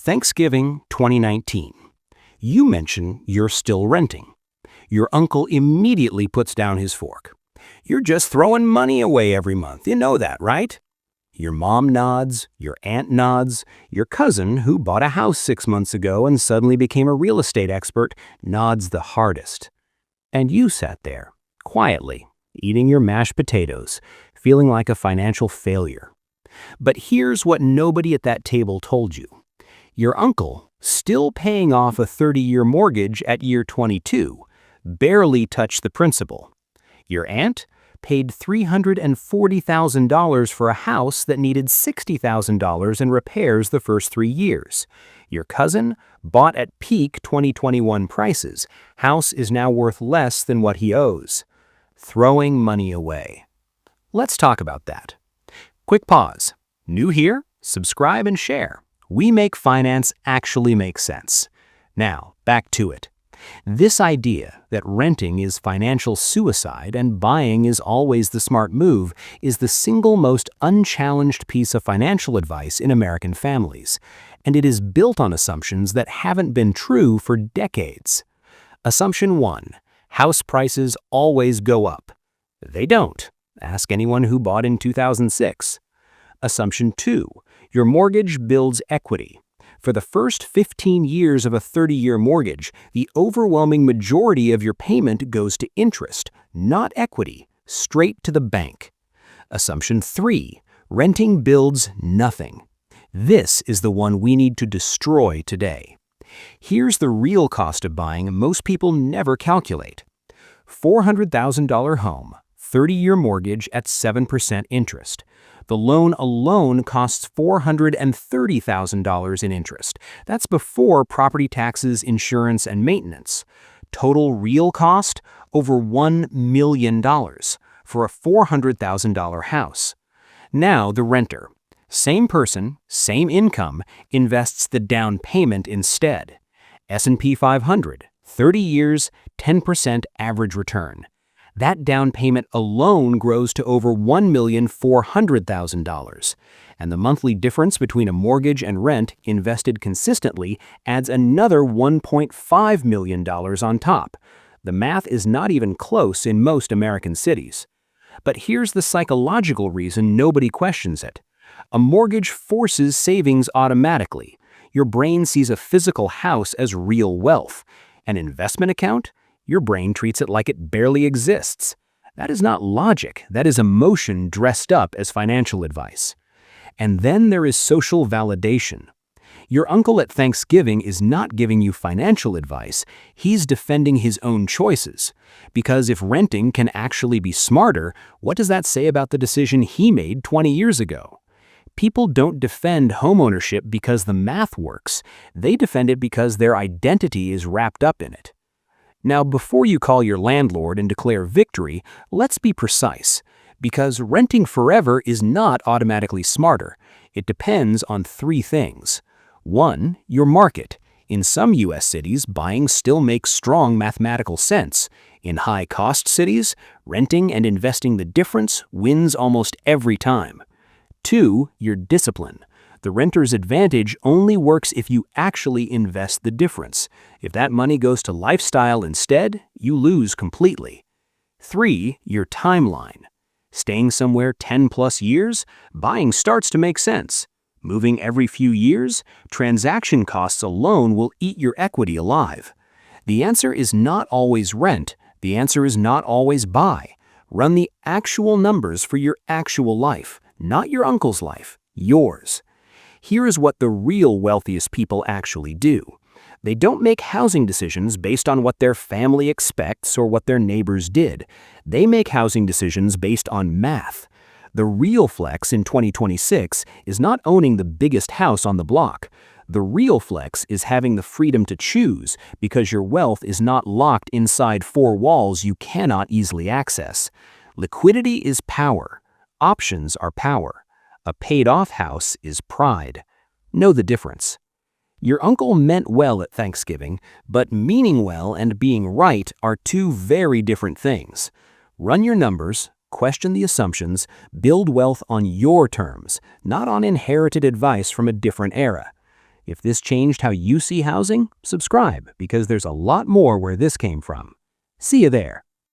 Thanksgiving 2019. You mention you're still renting. Your uncle immediately puts down his fork. You're just throwing money away every month. You know that, right? Your mom nods, your aunt nods, your cousin, who bought a house 6 months ago and suddenly became a real estate expert, nods the hardest. And you sat there, quietly, eating your mashed potatoes, feeling like a financial failure. But here's what nobody at that table told you. Your uncle, still paying off a 30-year mortgage at year 22, barely touched the principal. Your aunt paid $340,000 for a house that needed $60,000 in repairs the first 3 years. Your cousin bought at peak 2021 prices. House is now worth less than what he owes. Throwing money away. Let's talk about that. Quick pause. New here? Subscribe and share. We make finance actually make sense. Now, back to it. This idea that renting is financial suicide and buying is always the smart move is the single most unchallenged piece of financial advice in American families, and it is built on assumptions that haven't been true for decades. Assumption 1. House prices always go up. They don't. Ask anyone who bought in 2006. Assumption 2. Your mortgage builds equity. For the first 15 years of a 30-year mortgage, the overwhelming majority of your payment goes to interest, not equity, straight to the bank. Assumption 3. Renting builds nothing. This is the one we need to destroy today. Here's the real cost of buying most people never calculate. $400,000 home, 30-year mortgage at 7% interest. The loan alone costs $430,000 in interest. That's before property taxes, insurance, and maintenance. Total real cost? Over $1 million for a $400,000 house. Now the renter. Same person, same income, invests the down payment instead. S&P 500, 30 years, 10% average return. That down payment alone grows to over $1,400,000, and the monthly difference between a mortgage and rent invested consistently adds another $1.5 million on top. The math is not even close in most American cities. But here's the psychological reason nobody questions it. A mortgage forces savings automatically. Your brain sees a physical house as real wealth. An investment account? Your brain treats it like it barely exists. That is not logic. That is emotion dressed up as financial advice. And then there is social validation. Your uncle at Thanksgiving is not giving you financial advice. He's defending his own choices. Because if renting can actually be smarter, what does that say about the decision he made 20 years ago? People don't defend homeownership because the math works. They defend it because their identity is wrapped up in it. Now, before you call your landlord and declare victory, let's be precise, because renting forever is not automatically smarter. It depends on 3 things. 1. Your market. In some U.S. cities, buying still makes strong mathematical sense. In high-cost cities, renting and investing the difference wins almost every time. 2. Your discipline. The renter's advantage only works if you actually invest the difference. If that money goes to lifestyle instead, you lose completely. 3. Your timeline. Staying somewhere 10+ years, buying starts to make sense. Moving every few years, transaction costs alone will eat your equity alive. The answer is not always rent. The answer is not always buy. Run the actual numbers for your actual life, not your uncle's life, yours. Here is what the real wealthiest people actually do. They don't make housing decisions based on what their family expects or what their neighbors did. They make housing decisions based on math. The real flex in 2026 is not owning the biggest house on the block. The real flex is having the freedom to choose because your wealth is not locked inside 4 walls you cannot easily access. Liquidity is power. Options are power. A paid-off house is pride. Know the difference. Your uncle meant well at Thanksgiving, but meaning well and being right are 2 very different things. Run your numbers, question the assumptions, build wealth on your terms, not on inherited advice from a different era. If this changed how you see housing, subscribe because there's a lot more where this came from. See you there.